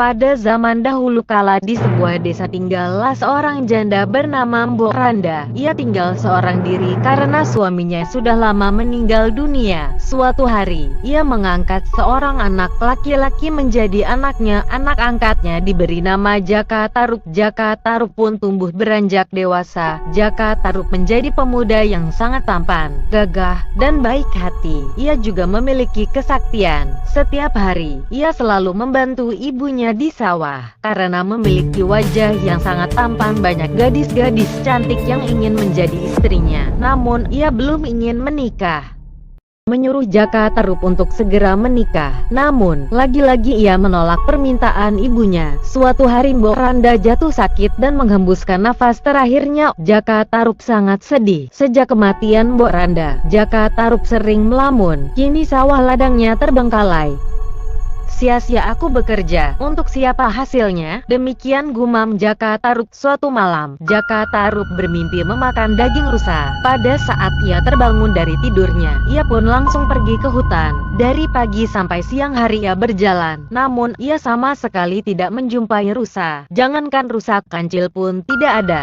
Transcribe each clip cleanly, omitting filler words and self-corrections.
Pada zaman dahulu kala di sebuah desa tinggallah seorang janda bernama Mbok Randa. Ia tinggal seorang diri karena suaminya sudah lama meninggal dunia. Suatu hari, ia mengangkat seorang anak laki-laki menjadi anaknya. Anak angkatnya diberi nama Jaka Tarub. Jaka Tarub pun tumbuh beranjak dewasa. Jaka Tarub menjadi pemuda yang sangat tampan, gagah, dan baik hati. Ia juga memiliki kesaktian. Setiap hari, ia selalu membantu ibunya di sawah. Karena memiliki wajah yang sangat tampan, banyak gadis-gadis cantik yang ingin menjadi istrinya. Namun, ia belum ingin menikah. Menyuruh Jaka Tarub untuk segera menikah. Namun, lagi-lagi ia menolak permintaan ibunya. Suatu hari Mbok Randa jatuh sakit dan menghembuskan nafas terakhirnya. Jaka Tarub sangat sedih. Sejak kematian Mbok Randa, Jaka Tarub sering melamun. Kini sawah ladangnya terbengkalai. Sia-sia aku bekerja, untuk siapa hasilnya? Demikian gumam Jaka Tarub. Suatu malam, Jaka Tarub bermimpi memakan daging rusa. Pada saat ia terbangun dari tidurnya, ia pun langsung pergi ke hutan. Dari pagi sampai siang hari ia berjalan, namun ia sama sekali tidak menjumpai rusa. Jangankan rusa, kancil pun tidak ada.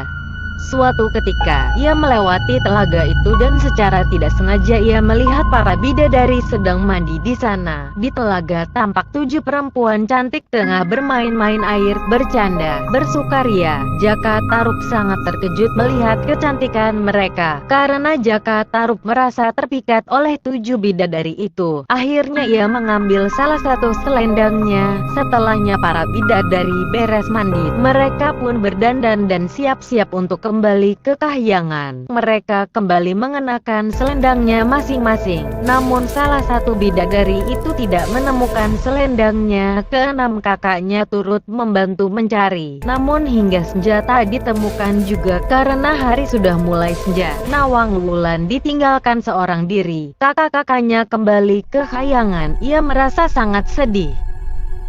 Suatu ketika, ia melewati telaga itu dan secara tidak sengaja ia melihat para bidadari sedang mandi di sana. Di telaga tampak 7 perempuan cantik tengah bermain-main air, bercanda, bersukaria. Jaka Tarub sangat terkejut melihat kecantikan mereka, karena Jaka Tarub merasa terpikat oleh 7 bidadari itu. Akhirnya ia mengambil salah satu selendangnya. Setelahnya para bidadari beres mandi, mereka pun berdandan dan siap-siap untuk kembali ke kahyangan. Mereka kembali mengenakan selendangnya masing-masing. Namun salah satu bidadari itu tidak menemukan selendangnya. Keenam kakaknya turut membantu mencari. Namun hingga senja tak ditemukan juga karena hari sudah mulai senja. Nawang Wulan ditinggalkan seorang diri. Kakak-kakaknya kembali ke kahyangan. Ia merasa sangat sedih.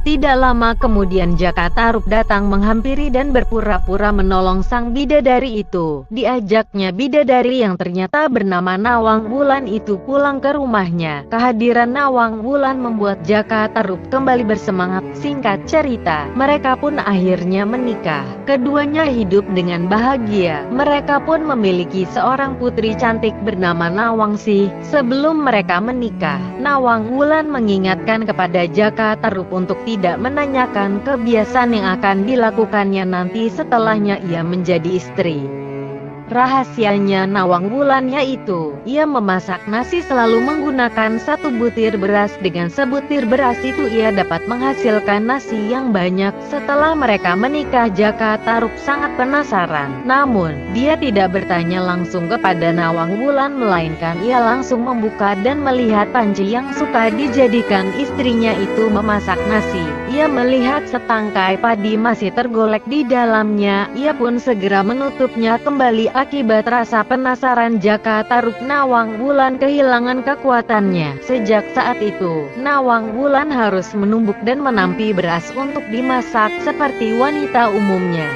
Tidak lama kemudian Jaka Tarub datang menghampiri dan berpura-pura menolong sang bidadari itu. Diajaknya bidadari yang ternyata bernama Nawang Wulan itu pulang ke rumahnya. Kehadiran Nawang Wulan membuat Jaka Tarub kembali bersemangat. Singkat cerita, mereka pun akhirnya menikah. Keduanya hidup dengan bahagia. Mereka pun memiliki seorang putri cantik bernama Nawangsih. Sebelum mereka menikah, Nawang Wulan mengingatkan kepada Jaka Tarub untuk tidak menanyakan kebiasaan yang akan dilakukannya nanti setelahnya ia menjadi istri. Rahasianya Nawang Wulan yaitu, ia memasak nasi selalu menggunakan 1 butir beras. Dengan sebutir beras itu ia dapat menghasilkan nasi yang banyak. Setelah mereka menikah, Jaka Tarub sangat penasaran. Namun, dia tidak bertanya langsung kepada Nawang Wulan, melainkan ia langsung membuka dan melihat panci yang suka dijadikan istrinya itu memasak nasi. Ia melihat setangkai padi masih tergolek di dalamnya. Ia pun segera menutupnya kembali. Akibat rasa penasaran Jaka Tarub, Nawang Wulan kehilangan kekuatannya. Sejak saat itu, Nawang Wulan harus menumbuk dan menampi beras untuk dimasak seperti wanita umumnya.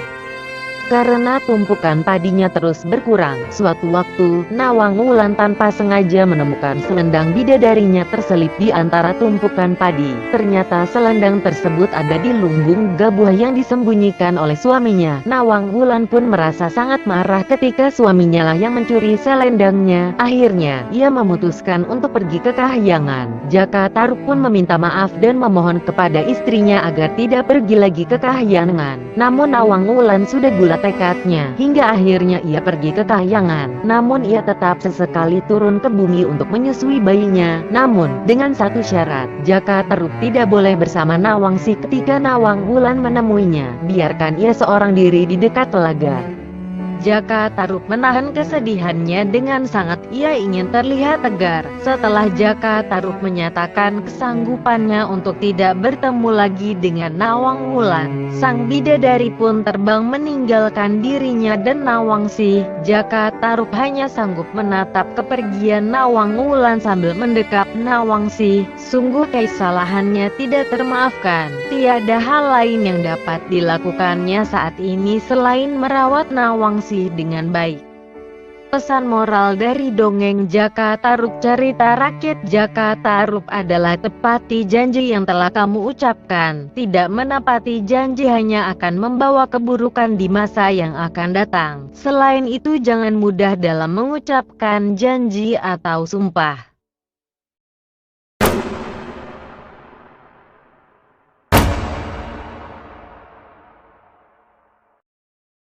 Karena tumpukan padinya terus berkurang, suatu waktu, Nawang Wulan tanpa sengaja menemukan selendang bidadarinya terselip di antara tumpukan padi. Ternyata selendang tersebut ada di lumbung gabuah yang disembunyikan oleh suaminya. Nawang Wulan pun merasa sangat marah ketika suaminya lah yang mencuri selendangnya. Akhirnya, ia memutuskan untuk pergi ke kahyangan. Jaka Tarub pun meminta maaf dan memohon kepada istrinya agar tidak pergi lagi ke kahyangan. Namun Nawang Wulan sudah bulat tekadnya. Hingga akhirnya ia pergi ke kahyangan. Namun ia tetap sesekali turun ke bumi untuk menyusui bayinya. Namun, dengan satu syarat, Jaka Tarub tidak boleh bersama Nawangsih ketika Nawang Wulan menemuinya. Biarkan ia seorang diri di dekat telaga. Jaka Tarub menahan kesedihannya dengan sangat. Ia ingin terlihat tegar. Setelah Jaka Tarub menyatakan kesanggupannya untuk tidak bertemu lagi dengan Nawang Wulan, sang bidadari pun terbang meninggalkan dirinya dan Nawangsih. Jaka Tarub hanya sanggup menatap kepergian Nawang Wulan sambil mendekap Nawangsih. Sungguh kesalahannya tidak termaafkan. Tiada hal lain yang dapat dilakukannya saat ini selain merawat Nawangsih dengan baik. Pesan moral dari dongeng Jaka Tarub. Cerita rakyat Jaka Tarub adalah tepati janji yang telah kamu ucapkan. Tidak menepati janji hanya akan membawa keburukan di masa yang akan datang. Selain itu jangan mudah dalam mengucapkan janji atau sumpah.